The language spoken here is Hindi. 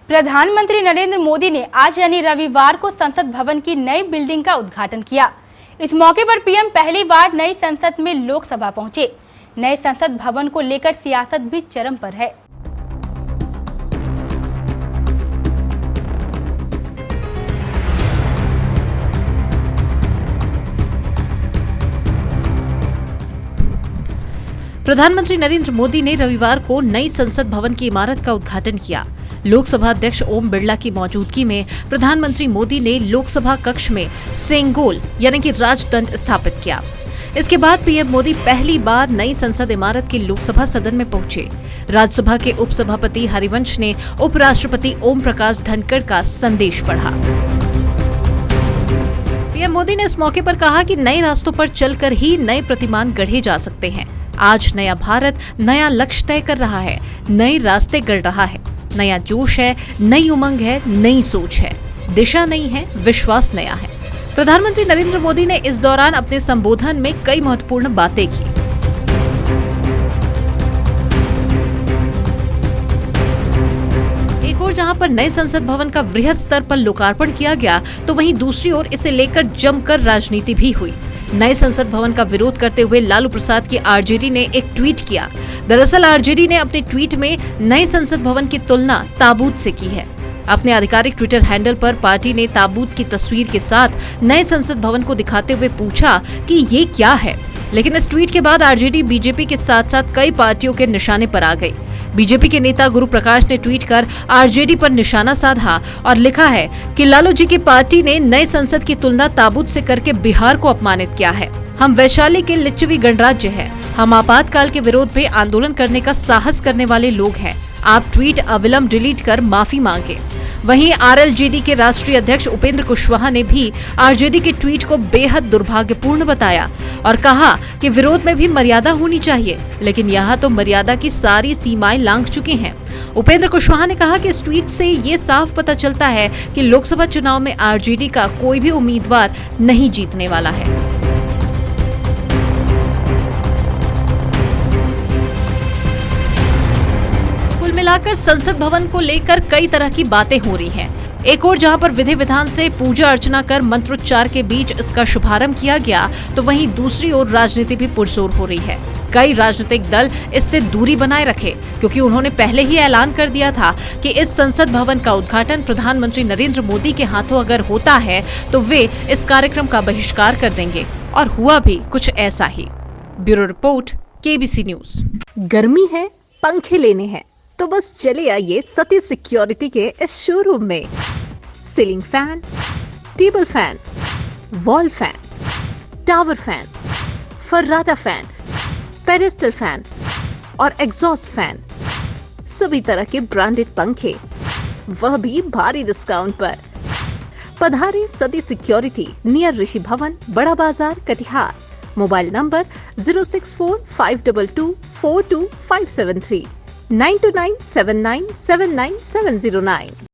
प्रधानमंत्री नरेंद्र मोदी ने आज यानी रविवार को संसद भवन की नई बिल्डिंग का उद्घाटन किया। इस मौके पर पीएम पहली बार नई संसद में लोकसभा पहुंचे। नए संसद भवन को लेकर सियासत भी चरम पर है। प्रधानमंत्री नरेंद्र मोदी ने रविवार को नई संसद भवन की इमारत का उद्घाटन किया। लोकसभा अध्यक्ष ओम बिरला की मौजूदगी में प्रधानमंत्री मोदी ने लोकसभा कक्ष में सेंगोल यानी कि राजदंड स्थापित किया। इसके बाद पीएम मोदी पहली बार नई संसद इमारत के लोकसभा सदन में पहुंचे। राज्यसभा के उपसभापति हरिवंश ने उपराष्ट्रपति ओम प्रकाश धनखड़ का संदेश पढ़ा। पीएम मोदी ने इस मौके पर कहा कि नए रास्तों पर चलकर ही नए प्रतिमान गढ़े जा सकते हैं। आज नया भारत नया लक्ष्य तय कर रहा है, नए रास्ते गढ़ रहा है, नया जोश है, नई उमंग है, नई सोच है, दिशा नई है, विश्वास नया है। प्रधानमंत्री नरेंद्र मोदी ने इस दौरान अपने संबोधन में कई महत्वपूर्ण बातें की। एक ओर जहां पर नए संसद भवन का वृहद स्तर पर लोकार्पण किया गया, तो वहीं दूसरी ओर इसे लेकर जमकर राजनीति भी हुई। नए संसद भवन का विरोध करते हुए लालू प्रसाद की आरजेडी ने एक ट्वीट किया। दरअसल आरजेडी ने अपने ट्वीट में नए संसद भवन की तुलना ताबूत से की है। अपने आधिकारिक ट्विटर हैंडल पर पार्टी ने ताबूत की तस्वीर के साथ नए संसद भवन को दिखाते हुए पूछा कि ये क्या है। लेकिन इस ट्वीट के बाद आरजेडी बीजेपी के साथ साथ कई पार्टियों के निशाने पर आ गई। बीजेपी के नेता गुरु प्रकाश ने ट्वीट कर आरजेडी पर निशाना साधा और लिखा है कि लालू जी की पार्टी ने नए संसद की तुलना ताबूत से करके बिहार को अपमानित किया है। हम वैशाली के लिच्छवी गणराज्य है। हम आपातकाल के विरोध में आंदोलन करने का साहस करने वाले लोग हैं। आप ट्वीट अविलंब डिलीट कर माफी मांगे। वहीं आरएलजेडी के राष्ट्रीय अध्यक्ष उपेंद्र कुशवाहा ने भी आरजेडी के ट्वीट को बेहद दुर्भाग्यपूर्ण बताया और कहा कि विरोध में भी मर्यादा होनी चाहिए, लेकिन यहाँ तो मर्यादा की सारी सीमाएं लांघ चुके हैं। उपेंद्र कुशवाहा ने कहा कि इस ट्वीट से ये साफ पता चलता है कि लोकसभा चुनाव में आरजेडी का कोई भी उम्मीदवार नहीं जीतने वाला है। मिलाकर संसद भवन को लेकर कई तरह की बातें हो रही हैं। एक और जहां पर विधि विधान से पूजा अर्चना कर मंत्रोच्चार के बीच इसका शुभारंभ किया गया, तो वहीं दूसरी ओर राजनीति भी पुरजोर हो रही है। कई राजनीतिक दल इससे दूरी बनाए रखे, क्योंकि उन्होंने पहले ही ऐलान कर दिया था कि इस संसद भवन का उद्घाटन प्रधानमंत्री नरेंद्र मोदी के हाथों अगर होता है तो वे इस कार्यक्रम का बहिष्कार कर देंगे, और हुआ भी कुछ ऐसा ही। Bureau report, KBC news. गर्मी है, पंखे लेने हैं तो बस चले आइए सती सिक्योरिटी के इस शोरूम में। Ceiling fan, table fan, wall fan, tower fan, फर्राटा फैन, पेडेस्टल फैन और एग्जॉस्ट फैन, सभी तरह के ब्रांडेड पंखे, वह भी भारी डिस्काउंट पर। पधारे सती सिक्योरिटी, नियर ऋषि भवन, बड़ा बाजार, कटिहार। Mobile number 06452242573 92979779709।